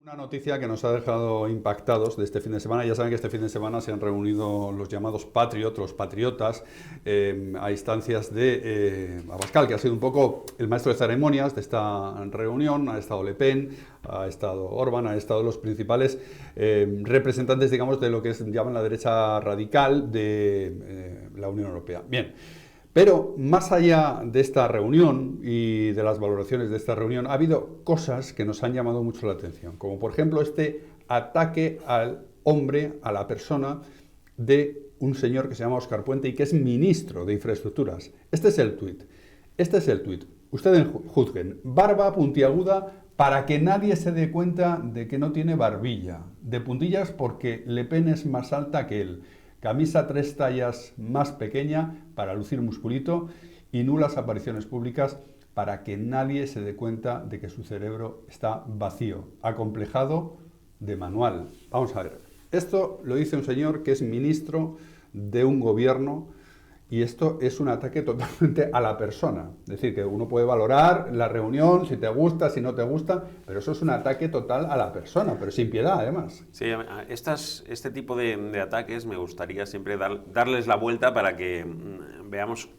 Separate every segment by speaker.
Speaker 1: Una noticia que nos ha dejado impactados de este fin de semana. Ya saben que este fin de semana se han reunido los llamados patriot, los patriotas, a instancias de Abascal, que ha sido un poco el maestro de ceremonias de esta reunión. Ha estado Le Pen, ha estado Orbán, han estado los principales representantes, digamos, de lo que llaman la derecha radical de la Unión Europea. Bien. Pero más allá de esta reunión y de las valoraciones de esta reunión, ha habido cosas que nos han llamado mucho la atención, como por ejemplo este ataque al hombre, a la persona de un señor que se llama Óscar Puente y que es ministro de Infraestructuras. Este es el tuit. Ustedes juzguen. Barba puntiaguda para que nadie se dé cuenta de que no tiene barbilla. De puntillas porque Le Pen es más alta que él. Camisa 3 tallas más pequeña para lucir musculito y nulas apariciones públicas para que nadie se dé cuenta de que su cerebro está vacío, acomplejado de manual. Vamos a ver, esto lo dice un señor que es ministro de un gobierno y esto es un ataque totalmente a la persona. Es decir, que uno puede valorar la reunión, si te gusta, si no te gusta, pero eso es un ataque total a la persona, pero sin piedad además.
Speaker 2: Sí, este tipo de ataques me gustaría siempre darles la vuelta para que veamos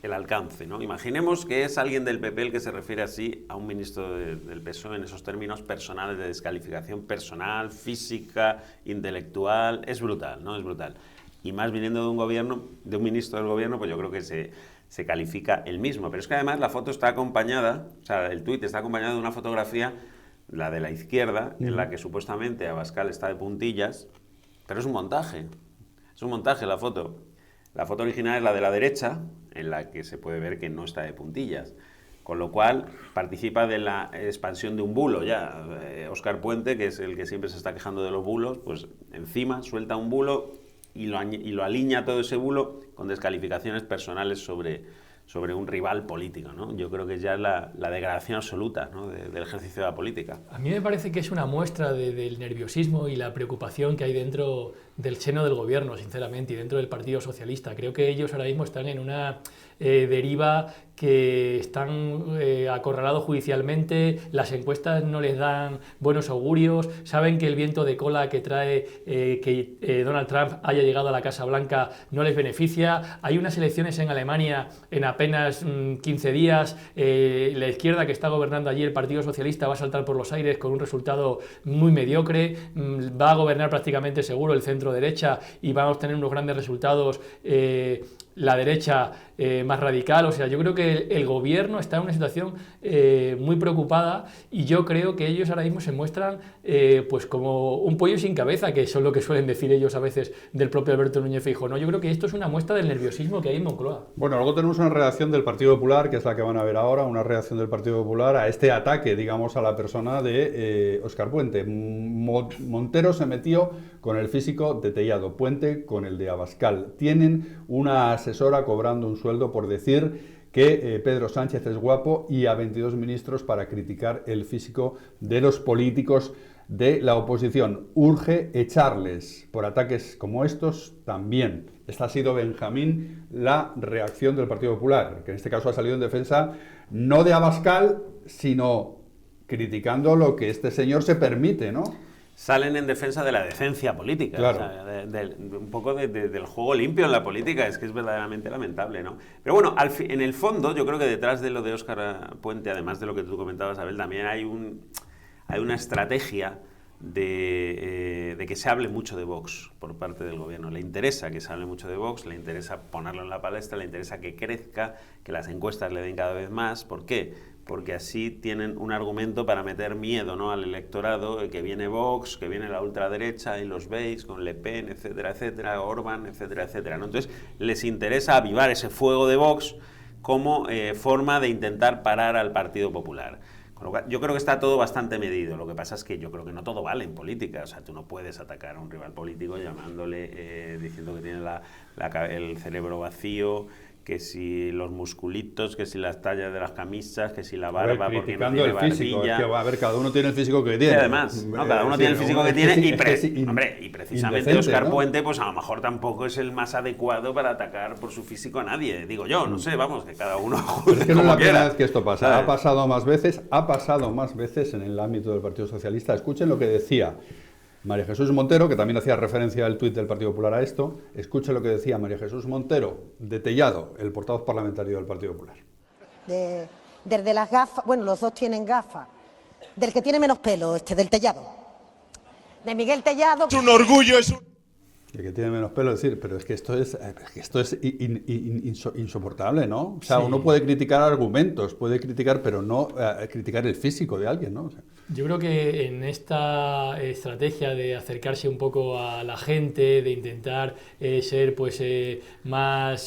Speaker 2: el alcance, ¿no? Imaginemos que es alguien del PP el que se refiere así a un ministro del PSOE en esos términos personales de descalificación personal, física, intelectual. Es brutal, ¿no? Es brutal. Y más viniendo de un gobierno, de un ministro del gobierno, pues yo creo que se califica el mismo. Pero es que además la foto está acompañada, o sea, el tuit está acompañado de una fotografía, la de la izquierda, en la que supuestamente Abascal está de puntillas, pero es un montaje la foto. La foto original es la de la derecha, en la que se puede ver que no está de puntillas. Con lo cual participa de la expansión de un bulo ya. Óscar Puente, que es el que siempre se está quejando de los bulos, pues encima suelta un bulo y lo alinea todo ese bulo con descalificaciones personales sobre un rival político, ¿no? Yo creo que ya es la degradación absoluta, ¿no? del ejercicio de la política.
Speaker 3: A mí me parece que es una muestra del nerviosismo y la preocupación que hay dentro del seno del gobierno, sinceramente, y dentro del Partido Socialista. Creo que ellos ahora mismo están en una deriva que están acorralados judicialmente, las encuestas no les dan buenos augurios, saben que el viento de cola que trae que Donald Trump haya llegado a la Casa Blanca no les beneficia. Hay unas elecciones en Alemania en apenas 15 días, la izquierda que está gobernando allí, el Partido Socialista, va a saltar por los aires con un resultado muy mediocre, va a gobernar prácticamente seguro el centro derecha y va a obtener unos grandes resultados la derecha más radical. O sea, yo creo que el gobierno está en una situación muy preocupada y yo creo que ellos ahora mismo se muestran pues como un pollo sin cabeza, que son lo que suelen decir ellos a veces del propio Alberto Núñez Feijóo, ¿no? Yo creo que esto es una muestra del nerviosismo que hay en Moncloa.
Speaker 1: Bueno, luego tenemos una reacción del Partido Popular, que es la que van a ver ahora, una reacción del Partido Popular a este ataque, digamos, a la persona de Óscar Puente. Montero se metió con el físico de Tellado, Puente con el de Abascal. Tienen una asesora cobrando un sueldo por decir que Pedro Sánchez es guapo y a 22 ministros para criticar el físico de los políticos de la oposición. Urge echarles por ataques como estos también. Esta ha sido, Benjamín, la reacción del Partido Popular, que en este caso ha salido en defensa no de Abascal, sino criticando lo que este señor se permite, ¿no?
Speaker 2: Salen en defensa de la decencia política,
Speaker 1: claro.
Speaker 2: O sea, un poco del juego limpio en la política, es que es verdaderamente lamentable, ¿no? Pero bueno, en el fondo, yo creo que detrás de lo de Óscar Puente, además de lo que tú comentabas, Abel, también hay una estrategia de que se hable mucho de Vox por parte del gobierno. Le interesa que se hable mucho de Vox, le interesa ponerlo en la palestra, le interesa que crezca, que las encuestas le den cada vez más. ¿Por qué? Porque así tienen un argumento para meter miedo, ¿no?, al electorado, que viene Vox, que viene la ultraderecha, y los veis con Le Pen, etcétera, etcétera, Orbán, etcétera, etcétera, ¿no? Entonces, les interesa avivar ese fuego de Vox como forma de intentar parar al Partido Popular. Con lo cual, yo creo que está todo bastante medido. Lo que pasa es que yo creo que no todo vale en política. O sea, tú no puedes atacar a un rival político llamándole, diciendo que tiene el cerebro vacío, que si los musculitos, que si las tallas de las camisas, que si la
Speaker 1: A ver,
Speaker 2: barba, porque no
Speaker 1: criticando
Speaker 2: tiene
Speaker 1: el físico,
Speaker 2: barbilla.
Speaker 1: es que, a ver, cada uno tiene el físico que
Speaker 2: Y
Speaker 1: tiene.
Speaker 2: además, ¿no? Cada uno
Speaker 1: Sí,
Speaker 2: tiene el físico que
Speaker 1: es
Speaker 2: tiene
Speaker 1: sí,
Speaker 2: y,
Speaker 1: es que es
Speaker 2: hombre, y precisamente
Speaker 1: indecente,
Speaker 2: Óscar
Speaker 1: ¿no?
Speaker 2: Puente, pues a lo mejor tampoco es el más adecuado para atacar por su físico a nadie. Digo yo, no sé, vamos, que cada uno
Speaker 1: Pero es que no es
Speaker 2: como
Speaker 1: la primera
Speaker 2: quiera.
Speaker 1: vez que esto pasa.
Speaker 2: ¿Sabes?
Speaker 1: Ha pasado más veces en el ámbito del Partido Socialista. Escuchen lo que decía María Jesús Montero, que también hacía referencia al tuit del Partido Popular a esto. Escuchen lo que decía María Jesús Montero de Tellado, el portavoz parlamentario del Partido Popular.
Speaker 4: Desde las gafas, bueno, los dos tienen gafas. Del que tiene menos pelo, del Tellado. De Miguel Tellado.
Speaker 5: Es un orgullo, es un...
Speaker 1: El que tiene menos pelo, decir, pero es que esto es insoportable, ¿no? O sea,
Speaker 3: Sí.
Speaker 1: uno puede criticar argumentos, puede criticar, pero no criticar el físico de alguien, ¿no? O sea,
Speaker 3: Yo creo que en esta estrategia de acercarse un poco a la gente, de intentar ser pues más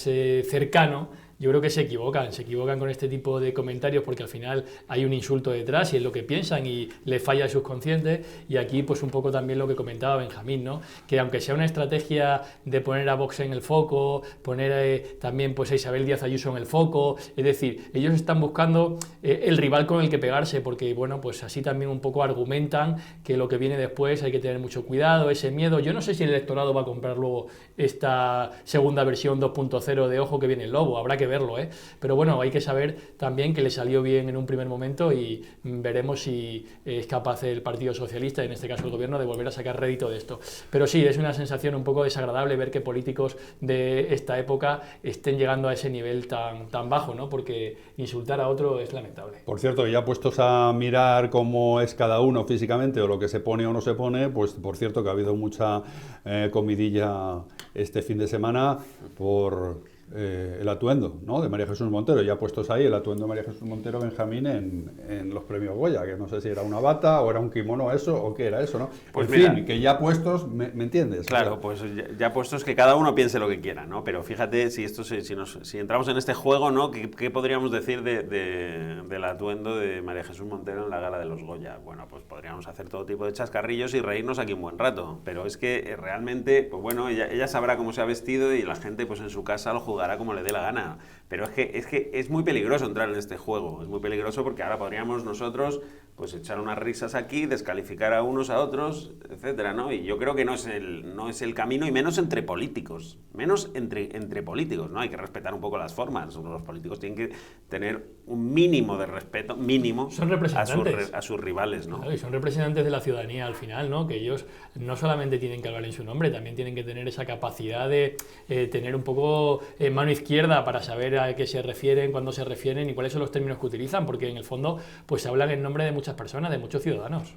Speaker 3: cercano, yo creo que se equivocan con este tipo de comentarios porque al final hay un insulto detrás y es lo que piensan y le falla el subconsciente. Y aquí pues un poco también lo que comentaba Benjamín, ¿no? Que aunque sea una estrategia de poner a Vox en el foco, poner también pues a Isabel Díaz Ayuso en el foco, es decir, ellos están buscando el rival con el que pegarse porque bueno, pues así también un poco argumentan que lo que viene después hay que tener mucho cuidado, ese miedo. Yo no sé si el electorado va a comprar luego esta segunda versión 2.0 de Ojo que viene el lobo, habrá que verlo, ¿eh? Pero bueno, hay que saber también que le salió bien en un primer momento y veremos si es capaz el Partido Socialista, en este caso el gobierno, de volver a sacar rédito de esto. Pero sí, es una sensación un poco desagradable ver que políticos de esta época estén llegando a ese nivel tan bajo, ¿no? Porque insultar a otro es lamentable.
Speaker 1: por cierto, ya puestos a mirar cómo es cada uno físicamente o lo que se pone o no se pone, pues por cierto que ha habido mucha comidilla este fin de semana por el atuendo, ¿no?, de María Jesús Montero. Ya puestos ahí el atuendo de María Jesús Montero, Benjamín, en los premios Goya, que no sé si era una bata o era un kimono eso o qué era eso, ¿no?
Speaker 2: Pues
Speaker 1: en
Speaker 2: mira,
Speaker 1: fin, que ya puestos, ¿me entiendes?
Speaker 2: Claro,
Speaker 1: O sea,
Speaker 2: pues ya puestos que cada uno piense lo que quiera, ¿no? Pero fíjate, si entramos en este juego, ¿no? ¿Qué podríamos decir del atuendo de María Jesús Montero en la gala de los Goya? Bueno, pues podríamos hacer todo tipo de chascarrillos y reírnos aquí un buen rato. Pero es que realmente, pues bueno, ella sabrá cómo se ha vestido y la gente pues en su casa lo jugará como le dé la gana. Pero es que es muy peligroso entrar en este juego. Es muy peligroso porque ahora podríamos nosotros pues echar unas risas aquí, descalificar a unos a otros, etcétera, ¿no? Y yo creo que no es el camino, y menos entre políticos. Menos entre políticos, ¿no? Hay que respetar un poco las formas. Los políticos tienen que tener un mínimo de respeto, mínimo,
Speaker 3: Son representantes.
Speaker 2: a sus rivales, ¿no?
Speaker 3: Claro, y son representantes de la ciudadanía al final, ¿no? Que ellos no solamente tienen que hablar en su nombre, también tienen que tener esa capacidad de tener un poco mano izquierda para saber a qué se refieren, cuándo se refieren y cuáles son los términos que utilizan, porque en el fondo pues hablan en nombre de muchas personas, de muchos ciudadanos.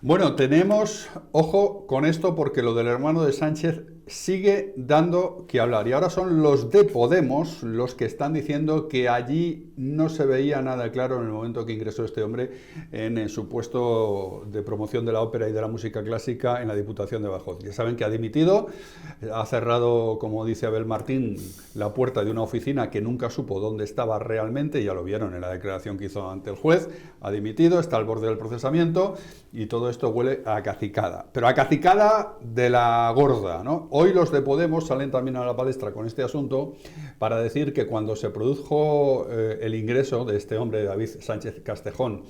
Speaker 1: Bueno, tenemos, ojo con esto, porque lo del hermano de Sánchez sigue dando que hablar. Y ahora son los de Podemos los que están diciendo que allí no se veía nada claro en el momento que ingresó este hombre en su puesto de promoción de la ópera y de la música clásica en la Diputación de Badajoz. Ya saben que ha dimitido, ha cerrado, como dice Abel Martín, la puerta de una oficina que nunca supo dónde estaba realmente, ya lo vieron en la declaración que hizo ante el juez, ha dimitido, está al borde del procesamiento y todo esto huele a cacicada. Pero a cacicada de la gorda, ¿no? Hoy los de Podemos salen también a la palestra con este asunto para decir que cuando se produjo el ingreso de este hombre, David Sánchez Castejón,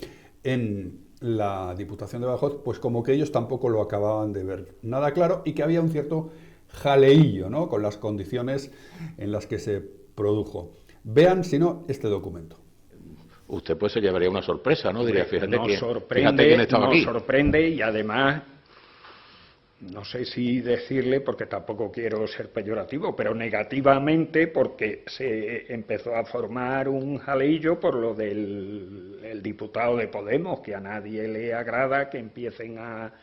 Speaker 1: en la Diputación de Badajoz, pues como que ellos tampoco lo acababan de ver nada claro y que había un cierto jaleillo, ¿no?, con las condiciones en las que se produjo. Vean, si no, este documento.
Speaker 5: Usted pues se llevaría una sorpresa, ¿no? Diría, fíjate
Speaker 6: sorprende,
Speaker 5: quién estaba aquí.
Speaker 6: Nos sorprende y además, no sé si decirle, porque tampoco quiero ser peyorativo, pero negativamente, porque se empezó a formar un jaleillo por lo del diputado de Podemos, que a nadie le agrada que empiecen a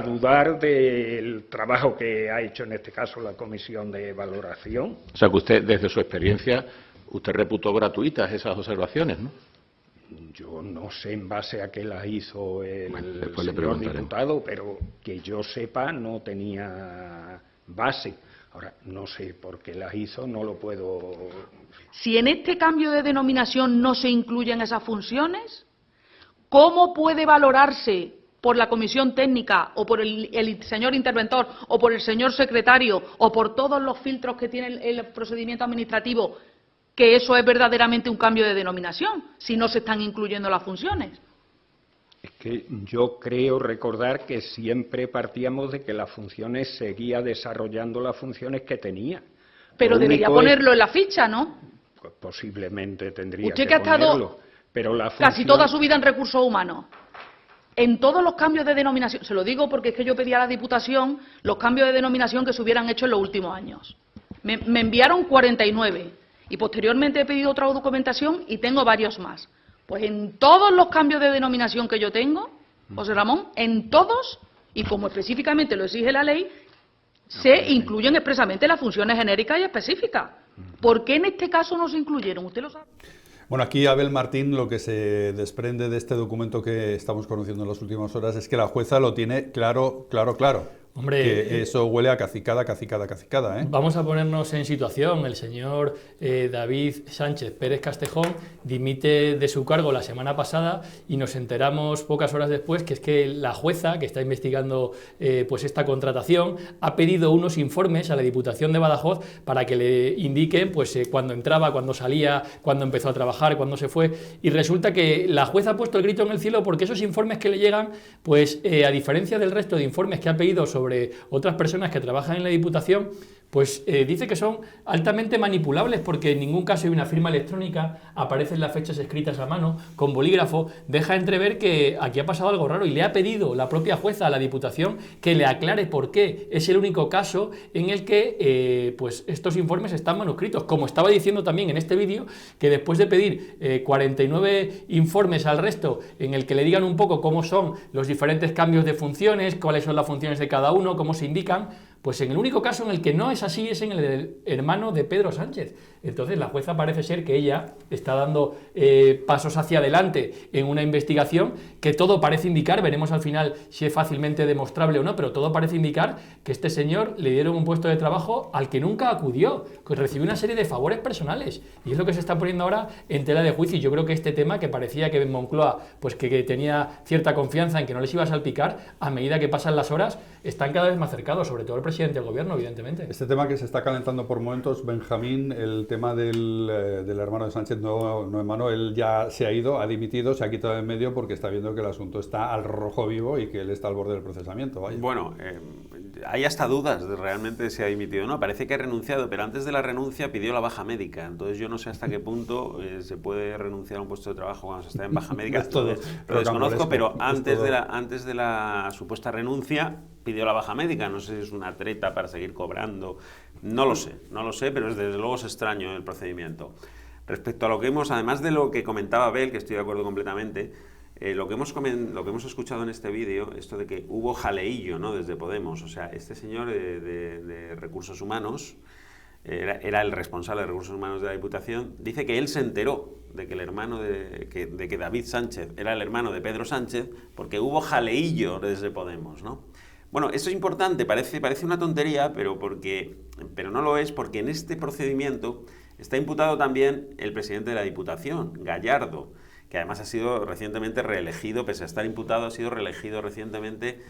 Speaker 6: dudar del trabajo que ha hecho en este caso la comisión de valoración.
Speaker 5: O sea que usted, desde su experiencia, usted reputó gratuitas esas observaciones, ¿no?
Speaker 6: Yo no sé en base a qué las hizo el
Speaker 5: señor
Speaker 6: diputado, pero que yo sepa no tenía base. Ahora, no sé por qué las hizo, no lo puedo...
Speaker 7: Si en este cambio de denominación no se incluyen esas funciones, ¿cómo puede valorarse por la comisión técnica o por el señor interventor o por el señor secretario o por todos los filtros que tiene el procedimiento administrativo que eso es verdaderamente un cambio de denominación, si no se están incluyendo las funciones?
Speaker 6: Es que yo creo recordar que siempre partíamos de que las funciones seguía desarrollando las funciones que tenía.
Speaker 7: Pero debería ponerlo en la ficha, ¿no?
Speaker 6: Pues posiblemente tendría
Speaker 7: Usted
Speaker 6: que
Speaker 7: ha estado
Speaker 6: ponerlo, pero la función...
Speaker 7: casi toda su vida en recursos humanos. En todos los cambios de denominación, se lo digo porque es que yo pedí a la Diputación los cambios de denominación que se hubieran hecho en los últimos años. Me enviaron 49. Y posteriormente he pedido otra documentación y tengo varios más. Pues en todos los cambios de denominación que yo tengo, José Ramón, en todos, y como específicamente lo exige la ley, se incluyen expresamente las funciones genéricas y específicas. ¿Por qué en este caso no se incluyeron? ¿Usted lo sabe?
Speaker 1: Bueno, aquí Abel Martín, lo que se desprende de este documento que estamos conociendo en las últimas horas es que la jueza lo tiene claro. Hombre, que eso huele a cacicada, ¿eh?
Speaker 3: Vamos a ponernos en situación. El señor David Sánchez Pérez Castejón dimite de su cargo la semana pasada y nos enteramos pocas horas después que es que la jueza que está investigando pues esta contratación ha pedido unos informes a la Diputación de Badajoz para que le indiquen pues cuándo entraba, cuándo salía, cuándo empezó a trabajar, cuándo se fue, y resulta que la jueza ha puesto el grito en el cielo porque esos informes que le llegan, pues a diferencia del resto de informes que ha pedido sobre otras personas que trabajan en la Diputación, pues dice que son altamente manipulables porque en ningún caso hay una firma electrónica, aparecen las fechas escritas a mano, con bolígrafo, deja entrever que aquí ha pasado algo raro y le ha pedido la propia jueza a la Diputación que le aclare por qué es el único caso en el que pues estos informes están manuscritos. Como estaba diciendo también en este vídeo, que después de pedir 49 informes al resto en el que le digan un poco cómo son los diferentes cambios de funciones, cuáles son las funciones de cada uno, cómo se indican, pues en el único caso en el que no es así es en el del hermano de Pedro Sánchez. Entonces la jueza parece ser que ella está dando pasos hacia adelante en una investigación que todo parece indicar, veremos al final si es fácilmente demostrable o no, pero todo parece indicar que este señor le dieron un puesto de trabajo al que nunca acudió, que recibió una serie de favores personales, y es lo que se está poniendo ahora en tela de juicio. Y yo creo que este tema, que parecía que en Moncloa pues que tenía cierta confianza en que no les iba a salpicar, a medida que pasan las horas están cada vez más cercados, sobre todo el presidente del gobierno, evidentemente.
Speaker 1: Este tema que se está calentando por momentos, Benjamín, el tema del hermano de Sánchez, no hermano, él ya se ha ido, ha dimitido, se ha quitado de en medio porque está viendo que el asunto está al rojo vivo y que él está al borde del procesamiento. Vaya.
Speaker 2: Bueno, hay hasta dudas de realmente si ha dimitido o no. Parece que ha renunciado, pero antes de la renuncia pidió la baja médica. Entonces yo no sé hasta qué punto se puede renunciar a un puesto de trabajo cuando se está en baja médica. Lo desconozco, pero antes de la supuesta renuncia pidió la baja médica. No sé si es una treta para seguir cobrando. No lo sé, pero desde luego es extraño el procedimiento. Respecto a lo que hemos, además de lo que comentaba Abel, que estoy de acuerdo completamente, lo que hemos escuchado en este vídeo, esto de que hubo jaleillo, ¿no?, desde Podemos, o sea, este señor de Recursos Humanos, era el responsable de Recursos Humanos de la Diputación, dice que él se enteró de que el hermano de que David Sánchez era el hermano de Pedro Sánchez porque hubo jaleillo desde Podemos, ¿no? Bueno, eso es importante, parece una tontería, pero no lo es, porque en este procedimiento está imputado también el presidente de la Diputación, Gallardo, que además ha sido recientemente reelegido, pese a estar imputado, ha sido reelegido recientemente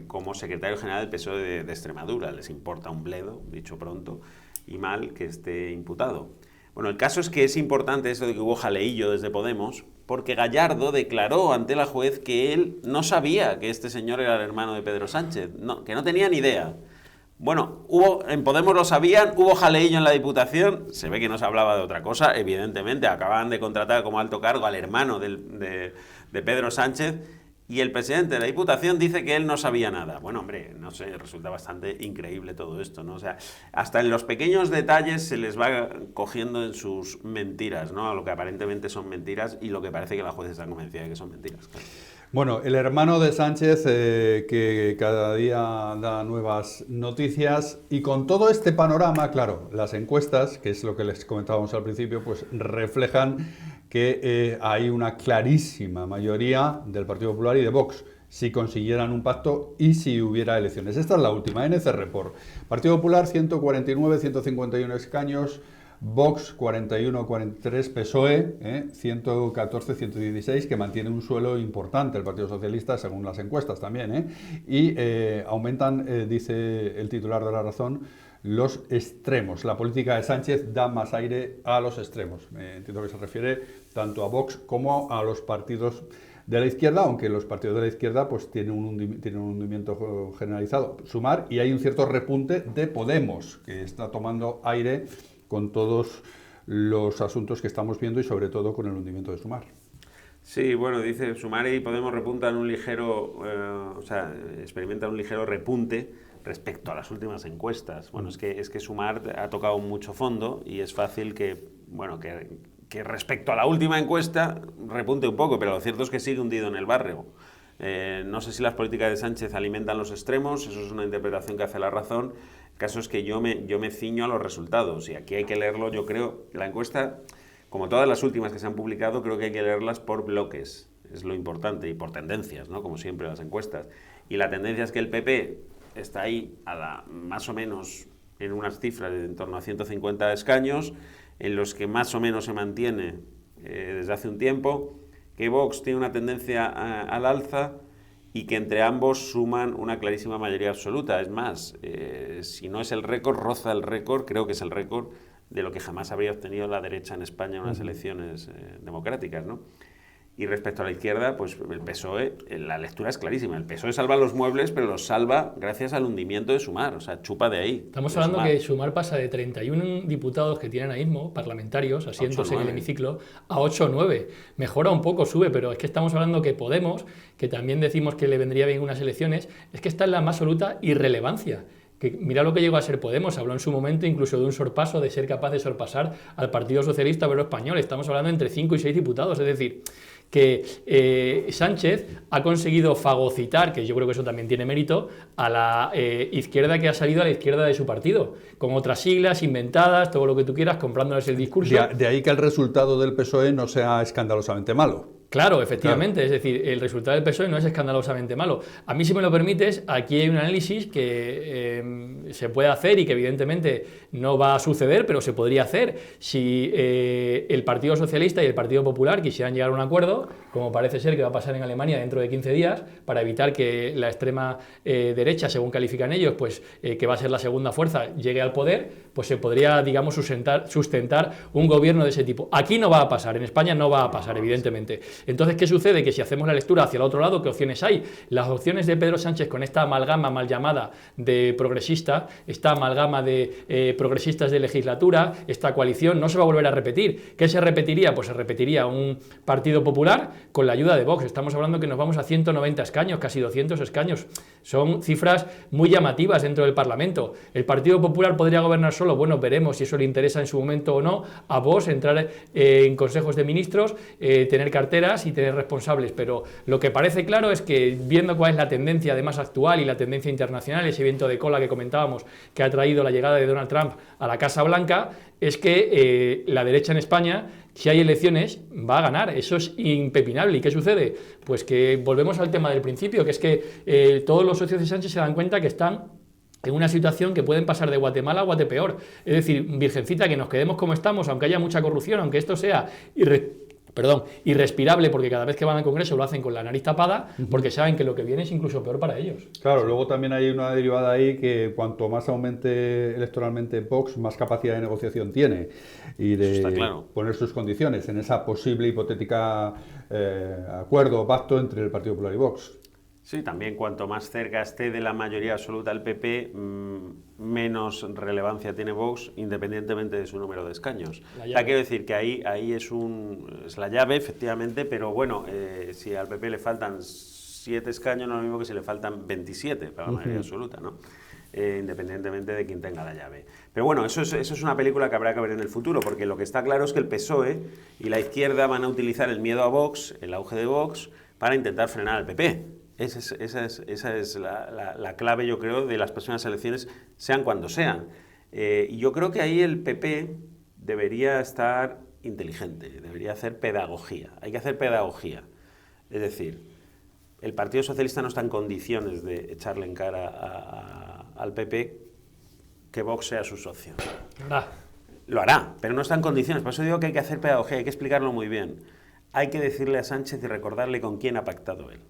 Speaker 2: como secretario general del PSOE de Extremadura. Les importa un bledo, dicho pronto y mal, que esté imputado. Bueno, el caso es que es importante eso de que hubo jaleillo desde Podemos, porque Gallardo declaró ante la juez que él no sabía que este señor era el hermano de Pedro Sánchez, que no tenía ni idea. Bueno, en Podemos lo sabían, hubo jaleillo en la Diputación, se ve que no se hablaba de otra cosa, evidentemente, acababan de contratar como alto cargo al hermano de Pedro Sánchez, y el presidente de la Diputación dice que él no sabía nada. Bueno, hombre, no sé, resulta bastante increíble todo esto, ¿no? O sea, hasta en los pequeños detalles se les va cogiendo en sus mentiras, ¿no? A lo que aparentemente son mentiras y lo que parece que la juez está convencida de que son mentiras. Claro.
Speaker 1: Bueno, el hermano de Sánchez, que cada día da nuevas noticias, y con todo este panorama, claro, las encuestas, que es lo que les comentábamos al principio, pues reflejan que hay una clarísima mayoría del Partido Popular y de Vox, si consiguieran un pacto y si hubiera elecciones. Esta es la última, NC Report. Partido Popular, 149, 151 escaños, Vox 41-43, PSOE 114, 116, que mantiene un suelo importante el Partido Socialista según las encuestas también, y aumentan, dice el titular de La Razón, los extremos. La política de Sánchez da más aire a los extremos. Entiendo que se refiere tanto a Vox como a los partidos de la izquierda, aunque los partidos de la izquierda pues tienen un hundimiento generalizado. Sumar, y hay un cierto repunte de Podemos, que está tomando aire con todos los asuntos que estamos viendo y sobre todo con el hundimiento de Sumar.
Speaker 2: Sí, bueno, dice Sumar y Podemos repuntan experimentan un ligero repunte respecto a las últimas encuestas. Bueno, es que Sumar ha tocado mucho fondo y es fácil que respecto a la última encuesta repunte un poco, pero lo cierto es que sigue hundido en el barrio. No sé si las políticas de Sánchez alimentan los extremos, eso es una interpretación que hace La Razón. El caso es que yo me ciño a los resultados y aquí hay que leerlo, yo creo, la encuesta, como todas las últimas que se han publicado, creo que hay que leerlas por bloques, es lo importante, y por tendencias, ¿no?, como siempre las encuestas. Y la tendencia es que el PP está ahí más o menos en unas cifras de en torno a 150 escaños, en los que más o menos se mantiene desde hace un tiempo, que Vox tiene una tendencia al alza y que entre ambos suman una clarísima mayoría absoluta. Es más, si no es el récord, roza el récord, creo que es el récord de lo que jamás habría obtenido la derecha en España en unas elecciones democráticas, ¿no? Y respecto a la izquierda, pues el PSOE, la lectura es clarísima. El PSOE salva los muebles, pero los salva gracias al hundimiento de Sumar. O sea, chupa de ahí.
Speaker 3: Estamos hablando que Sumar pasa de 31 diputados que tienen ahí mismo, parlamentarios, asientos en el hemiciclo, a 8 o 9. Mejora un poco, sube, pero es que estamos hablando que Podemos, que también decimos que le vendría bien unas elecciones, es que está en la más absoluta irrelevancia. Que mira lo que llegó a ser Podemos, habló en su momento incluso de un sorpaso, de ser capaz de sorpasar al Partido Socialista Obrero Español. Estamos hablando entre 5 y 6 diputados, es decir, que Sánchez ha conseguido fagocitar, que yo creo que eso también tiene mérito, a la izquierda que ha salido a la izquierda de su partido, con otras siglas inventadas, todo lo que tú quieras, comprándoles el discurso.
Speaker 1: De ahí que el resultado del PSOE no sea escandalosamente malo.
Speaker 3: Claro, efectivamente, claro. Es decir, el resultado del PSOE no es escandalosamente malo. A mí, si me lo permites, aquí hay un análisis que se puede hacer y que evidentemente no va a suceder, pero se podría hacer si el Partido Socialista y el Partido Popular quisieran llegar a un acuerdo, como parece ser que va a pasar en Alemania dentro de 15 días, para evitar que la extrema derecha, según califican ellos, pues que va a ser la segunda fuerza, llegue al poder, pues se podría, digamos, sustentar un gobierno de ese tipo. Aquí no va a pasar, en España no va a pasar, evidentemente. Entonces, ¿qué sucede? Que si hacemos la lectura hacia el otro lado, ¿qué opciones hay? Las opciones de Pedro Sánchez con esta amalgama mal llamada de progresista, esta amalgama de progresistas de legislatura, esta coalición, no se va a volver a repetir. ¿Qué se repetiría? Pues se repetiría un Partido Popular con la ayuda de Vox. Estamos hablando que nos vamos a 190 escaños, casi 200 escaños. Son cifras muy llamativas dentro del Parlamento. ¿El Partido Popular podría gobernar solo? Bueno, veremos si eso le interesa en su momento o no a Vox, entrar en consejos de ministros, tener cartera, carreras y tener responsables, pero lo que parece claro es que, viendo cuál es la tendencia además actual y la tendencia internacional, ese viento de cola que comentábamos que ha traído la llegada de Donald Trump a la Casa Blanca, es que la derecha en España, si hay elecciones, va a ganar. Eso es impepinable. ¿Y qué sucede? Pues que volvemos al tema del principio, que es que todos los socios de Sánchez se dan cuenta que están en una situación que pueden pasar de Guatemala a Guatepeor. Es decir, virgencita, que nos quedemos como estamos, aunque haya mucha corrupción, aunque esto sea irrespirable, porque cada vez que van al Congreso lo hacen con la nariz tapada, porque saben que lo que viene es incluso peor para ellos.
Speaker 1: Claro, luego también hay una derivada ahí que cuanto más aumente electoralmente Vox, más capacidad de negociación tiene y de poner sus condiciones en esa posible hipotética acuerdo o pacto entre el Partido Popular y Vox.
Speaker 2: Sí, también cuanto más cerca esté de la mayoría absoluta el PP, menos relevancia tiene Vox, independientemente de su número de escaños. Quiero decir que ahí es la llave, efectivamente, pero bueno, si al PP le faltan 7 escaños, no es lo mismo que si le faltan 27 para la mayoría absoluta, ¿no? Independientemente de quién tenga la llave. Pero bueno, eso es una película que habrá que ver en el futuro, porque lo que está claro es que el PSOE y la izquierda van a utilizar el miedo a Vox, el auge de Vox, para intentar frenar al PP. Esa es la clave, yo creo, de las próximas elecciones, sean cuando sean. Y yo creo que ahí el PP debería estar inteligente, debería hacer pedagogía. Hay que hacer pedagogía. Es decir, el Partido Socialista no está en condiciones de echarle en cara al PP que Vox sea su socio. Lo hará, pero no está en condiciones. Por eso digo que hay que hacer pedagogía, hay que explicarlo muy bien. Hay que decirle a Sánchez y recordarle con quién ha pactado él.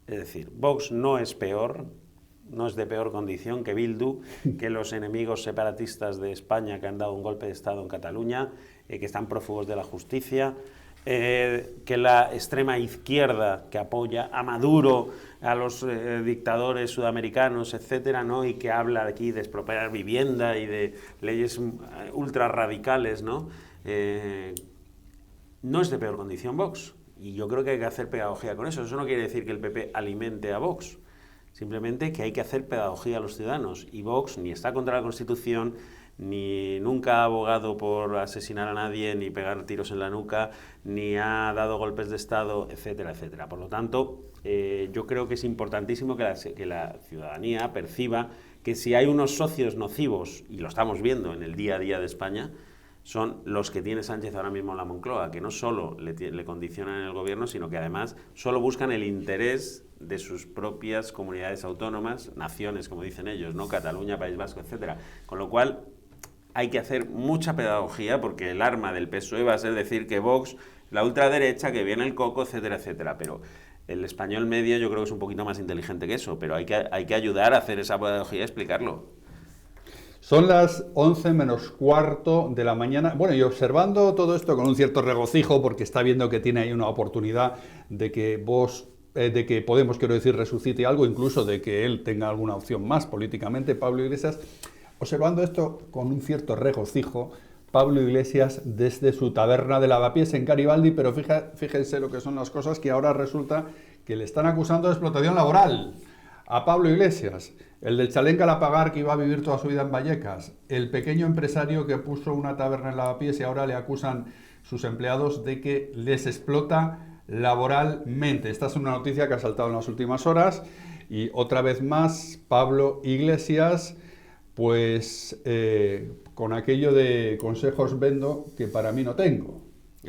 Speaker 2: Es decir, Vox no es de peor condición que Bildu, que los enemigos separatistas de España que han dado un golpe de Estado en Cataluña, que están prófugos de la justicia, que la extrema izquierda que apoya a Maduro, a los dictadores sudamericanos, etcétera, ¿no? Y que habla aquí de expropiar vivienda y de leyes ultra radicales, ¿no? No es de peor condición Vox. Y yo creo que hay que hacer pedagogía con eso. Eso no quiere decir que el PP alimente a Vox. Simplemente que hay que hacer pedagogía a los ciudadanos. Y Vox ni está contra la Constitución, ni nunca ha abogado por asesinar a nadie, ni pegar tiros en la nuca, ni ha dado golpes de Estado, etcétera, etcétera. Por lo tanto, yo creo que es importantísimo que la ciudadanía perciba que si hay unos socios nocivos, y lo estamos viendo en el día a día de España, son los que tiene Sánchez ahora mismo en la Moncloa, que no solo le condicionan en el gobierno, sino que además solo buscan el interés de sus propias comunidades autónomas, naciones, como dicen ellos, ¿no? Cataluña, País Vasco, etcétera. Con lo cual, hay que hacer mucha pedagogía, porque el arma del PSOE va a ser decir que Vox, la ultraderecha, que viene el coco, etcétera, etcétera. Pero el español medio yo creo que es un poquito más inteligente que eso, pero hay que ayudar a hacer esa pedagogía y explicarlo.
Speaker 1: Son las 11 menos cuarto de la mañana. Bueno, y observando todo esto con un cierto regocijo, porque está viendo que tiene ahí una oportunidad de que Podemos, quiero decir, resucite algo, incluso de que él tenga alguna opción más políticamente, Pablo Iglesias. Observando esto con un cierto regocijo, Pablo Iglesias desde su taberna de Lavapiés en Garibaldi, pero fíjense lo que son las cosas, que ahora resulta que le están acusando de explotación laboral a Pablo Iglesias. El del Chalén Galapagar, que iba a vivir toda su vida en Vallecas, el pequeño empresario que puso una taberna en Lavapiés y ahora le acusan sus empleados de que les explota laboralmente. Esta es una noticia que ha saltado en las últimas horas y otra vez más Pablo Iglesias, pues con aquello de consejos vendo que para mí no tengo.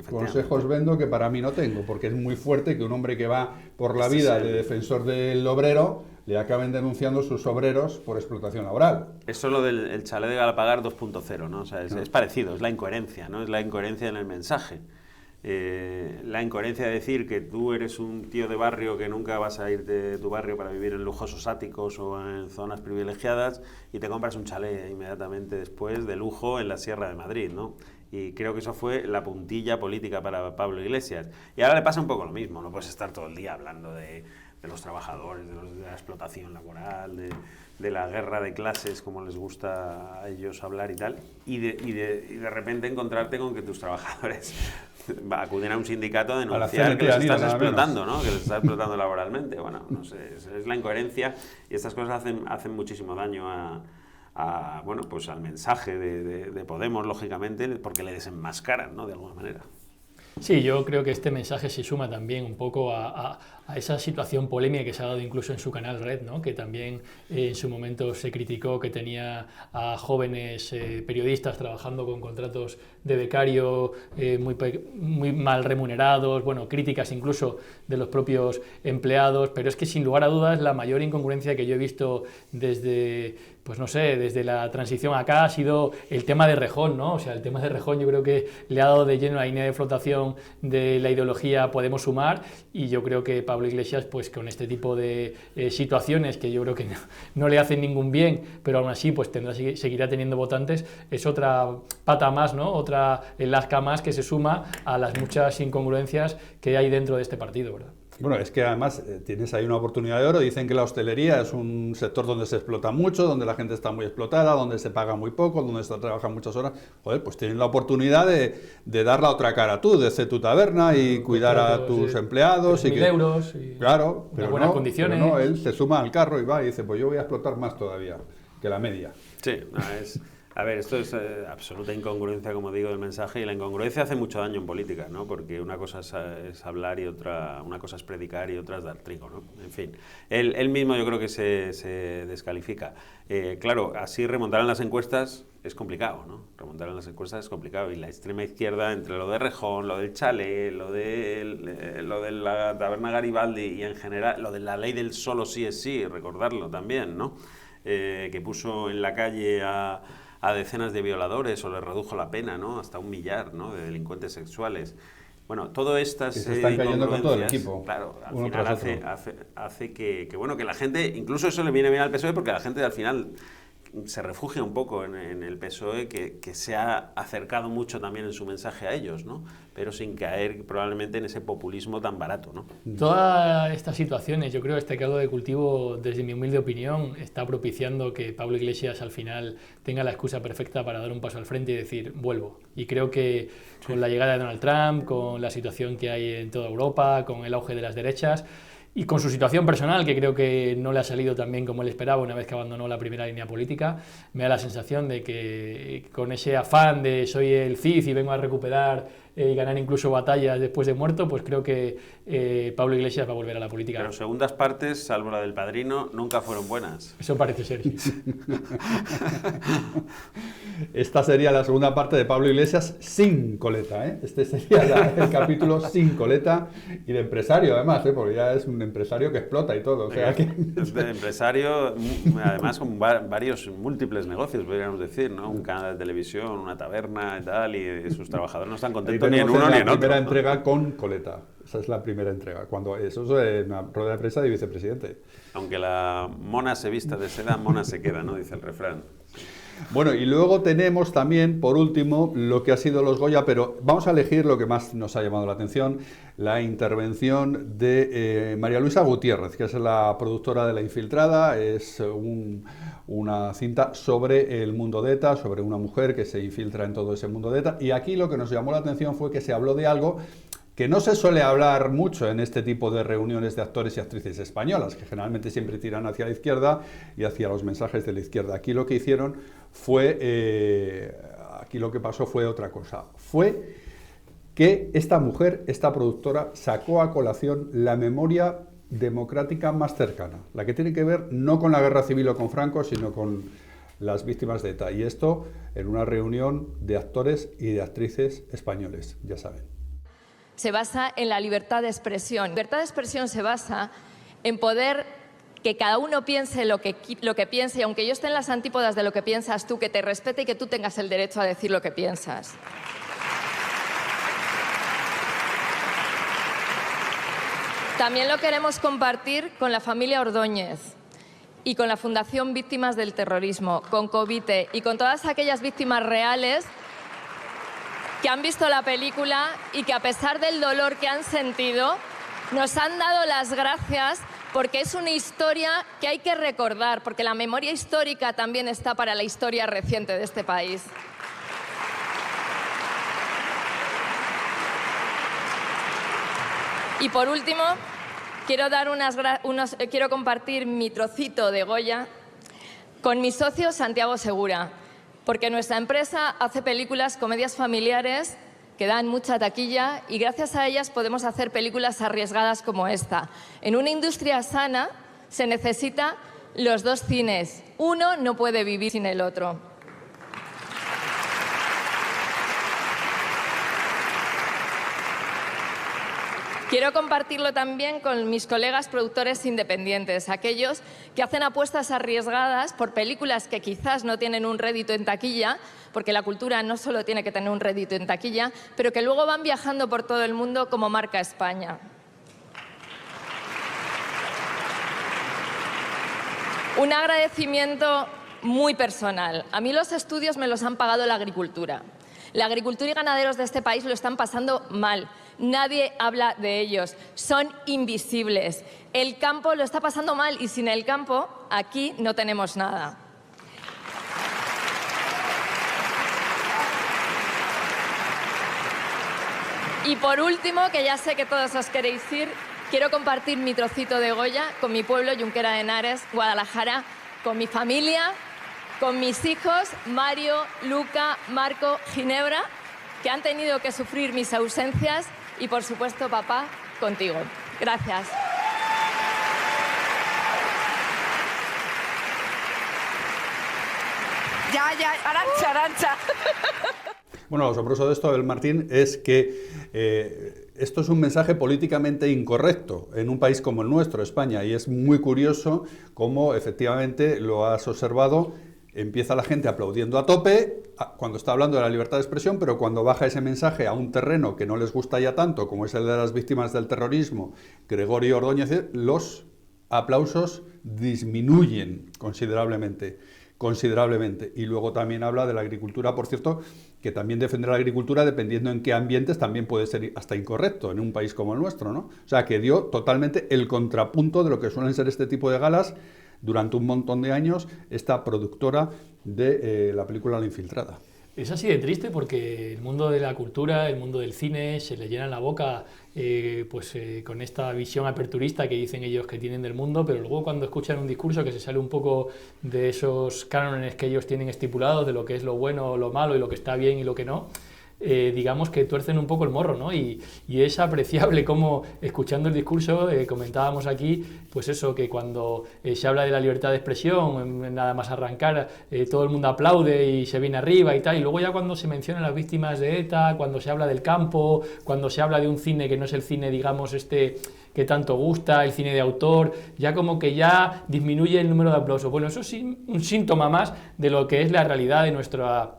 Speaker 1: Consejos vendo que para mí no tengo, porque es muy fuerte que un hombre que va por la vida de defensor del obrero le acaben denunciando sus obreros por explotación laboral.
Speaker 2: Eso es lo del chalet de Galapagar 2.0, ¿no? O sea, es parecido, es la incoherencia, ¿no? Es la incoherencia en el mensaje. La incoherencia de decir que tú eres un tío de barrio que nunca vas a ir de tu barrio para vivir en lujosos áticos o en zonas privilegiadas y te compras un chalet inmediatamente después de lujo en la Sierra de Madrid, ¿no? Y creo que eso fue la puntilla política para Pablo Iglesias. Y ahora le pasa un poco lo mismo, no puedes estar todo el día hablando de los trabajadores, de la explotación laboral, de la guerra de clases, como les gusta a ellos hablar y tal, y de repente encontrarte con que tus trabajadores acuden a un sindicato a denunciar que les estás explotando, ¿no? Que les estás explotando laboralmente. Bueno, no sé, es la incoherencia y estas cosas hacen muchísimo daño bueno, pues al mensaje de Podemos, lógicamente, porque le desenmascaran, ¿no? De alguna manera.
Speaker 3: Sí, yo creo que este mensaje se suma también un poco a esa situación polémica que se ha dado incluso en su canal Red, ¿no? Que también en su momento se criticó que tenía a jóvenes periodistas trabajando con contratos de becario muy mal remunerados, bueno, críticas incluso de los propios empleados, pero es que sin lugar a dudas la mayor incongruencia que yo he visto desde, pues no sé, desde la transición acá ha sido el tema de Rejón, ¿no? O sea, el tema de Rejón yo creo que le ha dado de lleno la línea de flotación de la ideología Podemos Sumar, y yo creo que Pablo Iglesias, pues con este tipo de situaciones que yo creo que no le hacen ningún bien, pero aún así pues seguirá teniendo votantes, es otra pata más, ¿no? Otra lasca más que se suma a las muchas incongruencias que hay dentro de este partido, ¿verdad?
Speaker 1: Bueno, es que además tienes ahí una oportunidad de oro. Dicen que la hostelería es un sector donde se explota mucho, donde la gente está muy explotada, donde se paga muy poco, donde se trabaja muchas horas. Joder, pues tienes la oportunidad de dar la otra cara tú, de hacer tu taberna y cuidar a tus empleados.
Speaker 3: 3.000 euros y
Speaker 1: claro, pero
Speaker 3: buenas
Speaker 1: no,
Speaker 3: condiciones.
Speaker 1: Pero no, él se suma al carro y va y dice, pues yo voy a explotar más todavía que la media.
Speaker 2: Sí, a ver, esto es absoluta incongruencia, como digo, del mensaje, y la incongruencia hace mucho daño en política, ¿no? Porque una cosa es hablar y una cosa es predicar y otra es dar trigo, ¿no? En fin, él mismo yo creo que se descalifica. Claro, así remontar en las encuestas es complicado, ¿no? Remontar en las encuestas es complicado, y la extrema izquierda, entre lo de Rejón, lo del chalet, lo de la taberna Garibaldi y en general lo de la ley del solo sí es sí, recordarlo también, ¿no? Que puso en la calle a decenas de violadores o les redujo la pena, ¿no? Hasta 1 millar, ¿no? De delincuentes sexuales. Bueno, todo estas
Speaker 1: se están cayendo con todo el equipo.
Speaker 2: Claro, al final hace que la gente, incluso eso le viene bien al PSOE, porque la gente al final se refugia un poco en el PSOE, que se ha acercado mucho también en su mensaje a ellos, ¿no? Pero sin caer probablemente en ese populismo tan barato, ¿no?
Speaker 3: Todas estas situaciones, yo creo que este caldo de cultivo, desde mi humilde opinión, está propiciando que Pablo Iglesias al final tenga la excusa perfecta para dar un paso al frente y decir, vuelvo. Y creo que con la llegada de Donald Trump, con la situación que hay en toda Europa, con el auge de las derechas, y con su situación personal, que creo que no le ha salido tan bien como él esperaba una vez que abandonó la primera línea política, me da la sensación de que con ese afán de soy el Cid y vengo a recuperar y ganar incluso batallas después de muerto, pues creo que Pablo Iglesias va a volver a la política.
Speaker 2: Pero segundas partes, salvo la del Padrino, nunca fueron buenas.
Speaker 3: Eso parece ser.
Speaker 1: Esta sería la segunda parte de Pablo Iglesias sin coleta, ¿eh? Este sería el capítulo sin coleta y de empresario además, ¿eh? Porque ya es un empresario que explota y todo. O sea que...
Speaker 2: Es de empresario, además con varios múltiples negocios, podríamos decir, ¿no? Un canal de televisión, una taberna y tal, y sus trabajadores no están contentos ni en uno ni en otro.
Speaker 1: La primera entrega con coleta. Esa es la primera entrega. Cuando eso es una rueda de prensa de vicepresidente.
Speaker 2: Aunque la mona se vista de seda, mona se queda, ¿no? Dice el refrán.
Speaker 1: Bueno, y luego tenemos también, por último, lo que ha sido los Goya, pero vamos a elegir lo que más nos ha llamado la atención, la intervención de María Luisa Gutiérrez, que es la productora de La Infiltrada. Es una cinta sobre el mundo de ETA, sobre una mujer que se infiltra en todo ese mundo de ETA, y aquí lo que nos llamó la atención fue que se habló de algo que no se suele hablar mucho en este tipo de reuniones de actores y actrices españolas, que generalmente siempre tiran hacia la izquierda y hacia los mensajes de la izquierda. Aquí lo que hicieron fue, aquí lo que pasó fue otra cosa, fue que esta mujer, esta productora, sacó a colación la memoria democrática más cercana, la que tiene que ver no con la guerra civil o con Franco, sino con las víctimas de ETA, y esto en una reunión de actores y de actrices españoles, ya saben.
Speaker 8: Se basa en la libertad de expresión. La libertad de expresión se basa en poder que cada uno piense lo que piense, y aunque yo esté en las antípodas de lo que piensas tú, que te respete y que tú tengas el derecho a decir lo que piensas. También lo queremos compartir con la familia Ordóñez y con la Fundación Víctimas del Terrorismo, con Covite y con todas aquellas víctimas reales que han visto la película y que a pesar del dolor que han sentido, nos han dado las gracias, porque es una historia que hay que recordar, porque la memoria histórica también está para la historia reciente de este país. Y por último, quiero compartir mi trocito de Goya con mi socio Santiago Segura, porque nuestra empresa hace películas, comedias familiares, que dan mucha taquilla y gracias a ellas podemos hacer películas arriesgadas como esta. En una industria sana se necesitan los dos cines. Uno no puede vivir sin el otro. Quiero compartirlo también con mis colegas productores independientes, aquellos que hacen apuestas arriesgadas por películas que quizás no tienen un rédito en taquilla, porque la cultura no solo tiene que tener un rédito en taquilla, pero que luego van viajando por todo el mundo como marca España. Un agradecimiento muy personal. A mí los estudios me los han pagado la agricultura. La agricultura y ganaderos de este país lo están pasando mal. Nadie habla de ellos. Son invisibles. El campo lo está pasando mal y sin el campo aquí no tenemos nada. Y por último, que ya sé que todos os queréis ir, quiero compartir mi trocito de Goya con mi pueblo, Junquera de Henares, Guadalajara, con mi familia, con mis hijos, Mario, Luca, Marco, Ginebra, que han tenido que sufrir mis ausencias y, por supuesto, papá, contigo. Gracias.
Speaker 9: Ya, Arantxa.
Speaker 1: Bueno, lo asombroso de esto, Abel Martín, es que esto es un mensaje políticamente incorrecto en un país como el nuestro, España, y es muy curioso cómo, efectivamente, lo has observado. Empieza la gente aplaudiendo a tope cuando está hablando de la libertad de expresión, pero cuando baja ese mensaje a un terreno que no les gusta ya tanto, como es el de las víctimas del terrorismo, Gregorio Ordóñez, los aplausos disminuyen considerablemente. Y luego también habla de la agricultura, por cierto, que también defender la agricultura, dependiendo en qué ambientes, también puede ser hasta incorrecto en un país como el nuestro, ¿no? O sea, que dio totalmente el contrapunto de lo que suelen ser este tipo de galas durante un montón de años esta productora de la película La Infiltrada.
Speaker 3: Es así de triste porque el mundo de la cultura, el mundo del cine, se le llena la boca con esta visión aperturista que dicen ellos que tienen del mundo, pero luego cuando escuchan un discurso que se sale un poco de esos cánones que ellos tienen estipulados, de lo que es lo bueno, lo malo y lo que está bien y lo que no, digamos que tuercen un poco el morro, ¿no? Y es apreciable cómo, escuchando el discurso, comentábamos aquí, pues eso, que cuando se habla de la libertad de expresión, nada más arrancar, todo el mundo aplaude y se viene arriba y tal, y luego ya cuando se mencionan las víctimas de ETA, cuando se habla del campo, cuando se habla de un cine que no es el cine, digamos, que tanto gusta, el cine de autor, ya como que ya disminuye el número de aplausos. Bueno, eso es un síntoma más de lo que es la realidad de nuestra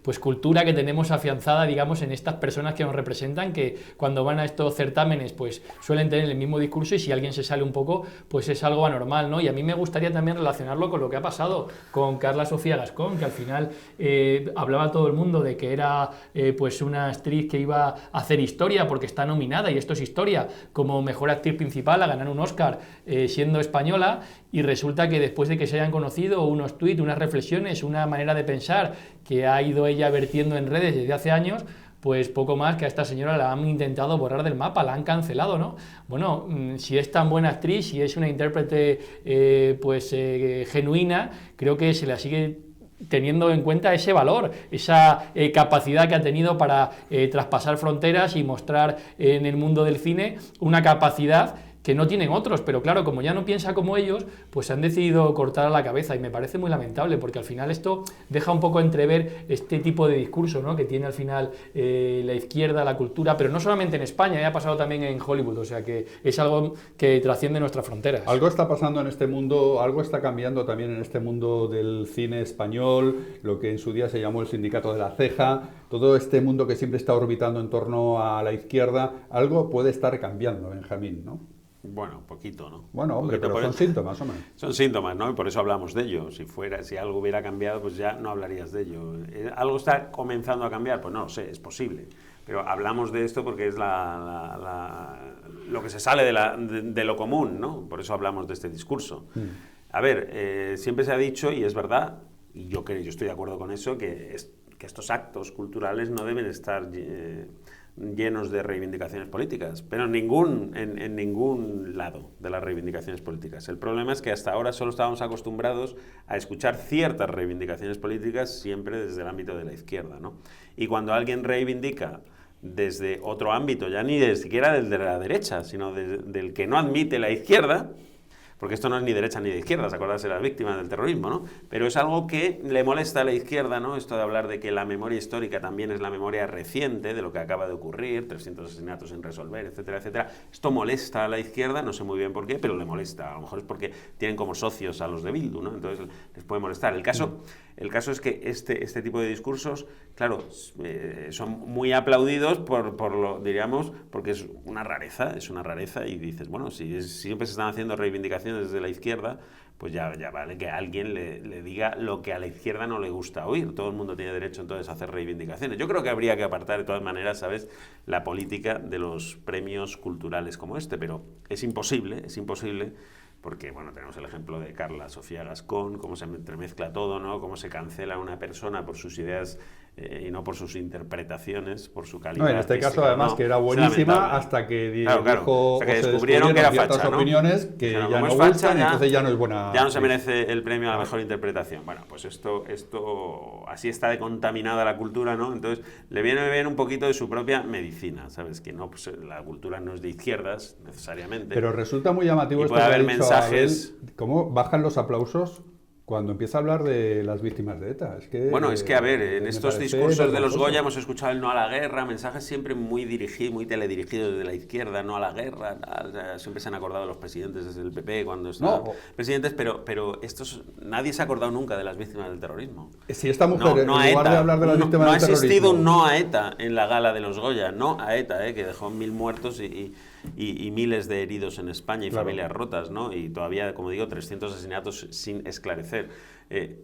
Speaker 3: pues cultura que tenemos afianzada, digamos, en estas personas que nos representan, que cuando van a estos certámenes pues suelen tener el mismo discurso, y si alguien se sale un poco pues es algo anormal, ¿no? Y a mí me gustaría también relacionarlo con lo que ha pasado con Carla Sofía Gascón, que al final hablaba todo el mundo de que era pues una actriz que iba a hacer historia porque está nominada, y esto es historia, como mejor actriz principal, a ganar un Oscar siendo española, y resulta que después de que se hayan conocido unos tuits, unas reflexiones, una manera de pensar que ha ido ella vertiendo en redes desde hace años, pues poco más que a esta señora la han intentado borrar del mapa, la han cancelado, ¿no? Bueno, si es tan buena actriz, si es una intérprete genuina, creo que se la sigue teniendo en cuenta ese valor, esa capacidad que ha tenido para traspasar fronteras y mostrar en el mundo del cine una capacidad que no tienen otros, pero claro, como ya no piensa como ellos, pues han decidido cortar a la cabeza, y me parece muy lamentable, porque al final esto deja un poco entrever este tipo de discurso, ¿no?, que tiene al final la izquierda, la cultura, pero no solamente en España, ya ha pasado también en Hollywood, o sea que es algo que trasciende nuestras fronteras.
Speaker 1: Algo está pasando en este mundo, algo está cambiando también en este mundo del cine español, lo que en su día se llamó el sindicato de la ceja, todo este mundo que siempre está orbitando en torno a la izquierda, algo puede estar cambiando, Benjamín, ¿no?
Speaker 2: Bueno, poquito, ¿no?
Speaker 1: Bueno, hombre, pero son síntomas, hombre.
Speaker 2: Son síntomas, ¿no? Y por eso hablamos de ello. Si algo hubiera cambiado, pues ya no hablarías de ello. ¿Algo está comenzando a cambiar? Pues no lo sé, es posible. Pero hablamos de esto porque es lo que se sale de lo común, ¿no? Por eso hablamos de este discurso. A ver, siempre se ha dicho, y es verdad, y yo estoy de acuerdo con eso, que estos actos culturales no deben estar llenos de reivindicaciones políticas, pero en ningún lado de las reivindicaciones políticas. El problema es que hasta ahora solo estábamos acostumbrados a escuchar ciertas reivindicaciones políticas siempre desde el ámbito de la izquierda, ¿no? Y cuando alguien reivindica desde otro ámbito, ya ni siquiera del de la derecha, sino del que no admite la izquierda, porque esto no es ni derecha ni de izquierda, ¿se acuerdan de las víctimas del terrorismo, ¿no? Pero es algo que le molesta a la izquierda, ¿no? Esto de hablar de que la memoria histórica también es la memoria reciente de lo que acaba de ocurrir, 300 asesinatos sin resolver, etcétera, etcétera. Esto molesta a la izquierda, no sé muy bien por qué, pero le molesta. A lo mejor es porque tienen como socios a los de Bildu, ¿no? Entonces les puede molestar. El caso es que este tipo de discursos, claro, son muy aplaudidos diríamos, porque es una rareza, y dices, bueno, si siempre se están haciendo reivindicaciones desde la izquierda, pues ya vale que alguien le diga lo que a la izquierda no le gusta oír. Todo el mundo tiene derecho entonces a hacer reivindicaciones. Yo creo que habría que apartar de todas maneras, ¿sabes?, la política de los premios culturales como este, pero es imposible, porque, bueno, tenemos el ejemplo de Carla Sofía Gascón, cómo se entremezcla todo, ¿no? Cómo se cancela a una persona por sus ideas y no por sus interpretaciones, por su calidad.
Speaker 1: No, en este
Speaker 2: artística,
Speaker 1: caso, además,
Speaker 2: ¿no?
Speaker 1: que era buenísima hasta que dijo,
Speaker 2: hasta que descubrieron que era
Speaker 1: ciertas
Speaker 2: facha, ¿no?
Speaker 1: opiniones que
Speaker 2: Pero
Speaker 1: ya
Speaker 2: como
Speaker 1: no
Speaker 2: es facha,
Speaker 1: gustan, y entonces ya no es buena.
Speaker 2: Ya no se merece el premio a la mejor interpretación. Bueno, pues esto así está de contaminada la cultura, ¿no? Entonces le viene bien un poquito de su propia medicina, ¿sabes? Que no, pues la cultura no es de izquierdas necesariamente.
Speaker 1: Pero resulta muy llamativo esto
Speaker 2: puede
Speaker 1: que ha
Speaker 2: haber
Speaker 1: dicho
Speaker 2: mensajes.
Speaker 1: Abel, cómo bajan los aplausos cuando empieza a hablar de las víctimas de ETA.
Speaker 2: Bueno, es que a ver, en estos discursos de los
Speaker 1: vergonzoso.
Speaker 2: Goya hemos escuchado el no a la guerra, mensajes siempre muy teledirigidos desde la izquierda, no a la guerra, tal, o sea, siempre se han acordado de los presidentes desde el PP cuando estaban presidentes, pero nadie se ha acordado nunca de las víctimas del terrorismo.
Speaker 1: Si esta mujer,
Speaker 2: no
Speaker 1: en lugar de hablar de las víctimas del terrorismo...
Speaker 2: No ha existido un no a ETA en la gala de los Goya, no a ETA, que dejó 1000 muertos y miles de heridos en España y familias rotas, ¿no? Y todavía, como digo, 300 asesinatos sin esclarecer.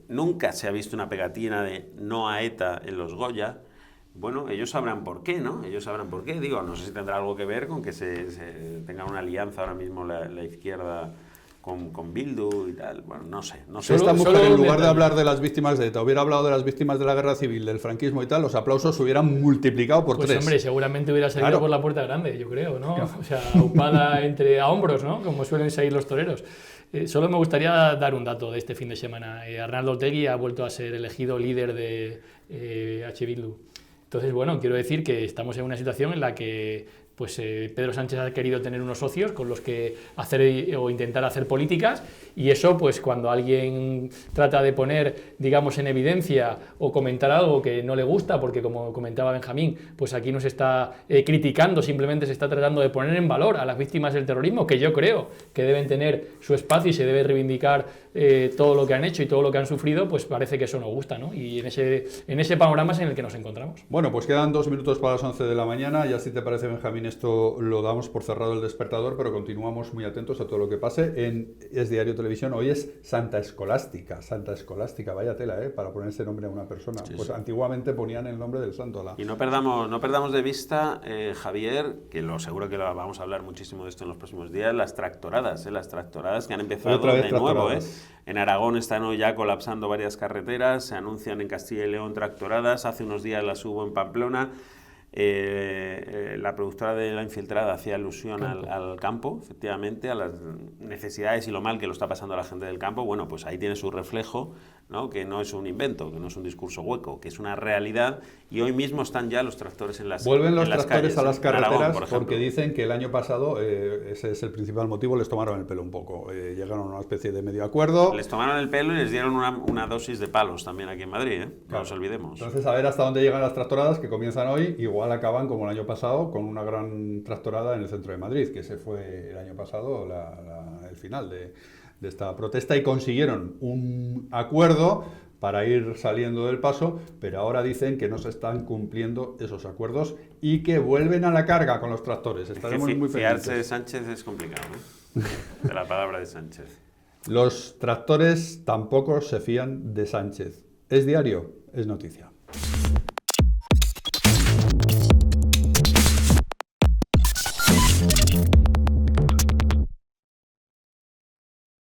Speaker 2: Nunca se ha visto una pegatina de no a ETA en los Goya. Bueno, ellos sabrán por qué, ¿no? Ellos sabrán por qué. Digo, no sé si tendrá algo que ver con que se tenga una alianza ahora mismo la izquierda con Bildu y tal. Bueno, no sé.
Speaker 1: Esta mujer, en lugar de hablar de las víctimas de ETA, hubiera hablado de las víctimas de la guerra civil, del franquismo y tal, los aplausos se hubieran multiplicado por 3.
Speaker 3: Pues hombre, seguramente hubiera salido por la puerta grande, yo creo, ¿no? O sea, aupada a hombros, ¿no? Como suelen salir los toreros. Solo me gustaría dar un dato de este fin de semana. Arnaldo Otegi ha vuelto a ser elegido líder de H. Bildu. Entonces, bueno, quiero decir que estamos en una situación en la que pues Pedro Sánchez ha querido tener unos socios con los que hacer o intentar hacer políticas, y eso, pues cuando alguien trata de poner, digamos, en evidencia o comentar algo que no le gusta, porque como comentaba Benjamín, pues aquí no se está criticando, simplemente se está tratando de poner en valor a las víctimas del terrorismo, que yo creo que deben tener su espacio y se debe reivindicar todo lo que han hecho y todo lo que han sufrido, pues parece que eso no gusta, ¿no? Y en ese panorama es en el que nos encontramos.
Speaker 1: Bueno, pues quedan 2 minutos para las 11 de la mañana, y así te parece, Benjamín, esto lo damos por cerrado el despertador, pero continuamos muy atentos a todo lo que pase en Es Diario Televisión. Hoy es Santa Escolástica, vaya tela, para ponerse nombre a una persona. Sí, pues sí. Antiguamente ponían el nombre del santo.
Speaker 2: Y no perdamos de vista, Javier, que seguro que vamos a hablar muchísimo de esto en los próximos días, las tractoradas que han empezado de nuevo. En Aragón están hoy ya colapsando varias carreteras, se anuncian en Castilla y León tractoradas, hace unos días las hubo en Pamplona. La productora de La Infiltrada hacía alusión al campo, efectivamente, a las necesidades y lo mal que lo está pasando a la gente del campo. Bueno, pues ahí tiene su reflejo, ¿no? Que no es un invento, que no es un discurso hueco, que es una realidad, y hoy mismo están ya los tractores en las calles.
Speaker 1: Vuelven los tractores a las carreteras,
Speaker 2: Aragón,
Speaker 1: porque dicen que el año pasado, ese es el principal motivo, les tomaron el pelo un poco. Llegaron a una especie de medio acuerdo.
Speaker 2: Les tomaron el pelo y les dieron una dosis de palos también aquí en Madrid, no nos olvidemos.
Speaker 1: Entonces, a ver hasta dónde llegan las tractoradas, que comienzan hoy, igual acaban como el año pasado con una gran tractorada en el centro de Madrid, que ese fue el año pasado el final de esta protesta, y consiguieron un acuerdo para ir saliendo del paso, pero ahora dicen que no se están cumpliendo esos acuerdos y que vuelven a la carga con los tractores. Estaremos muy pendientes.
Speaker 2: Fiarse de Sánchez es complicado, de la palabra de Sánchez.
Speaker 1: Los tractores tampoco se fían de Sánchez. Es Diario, es noticia.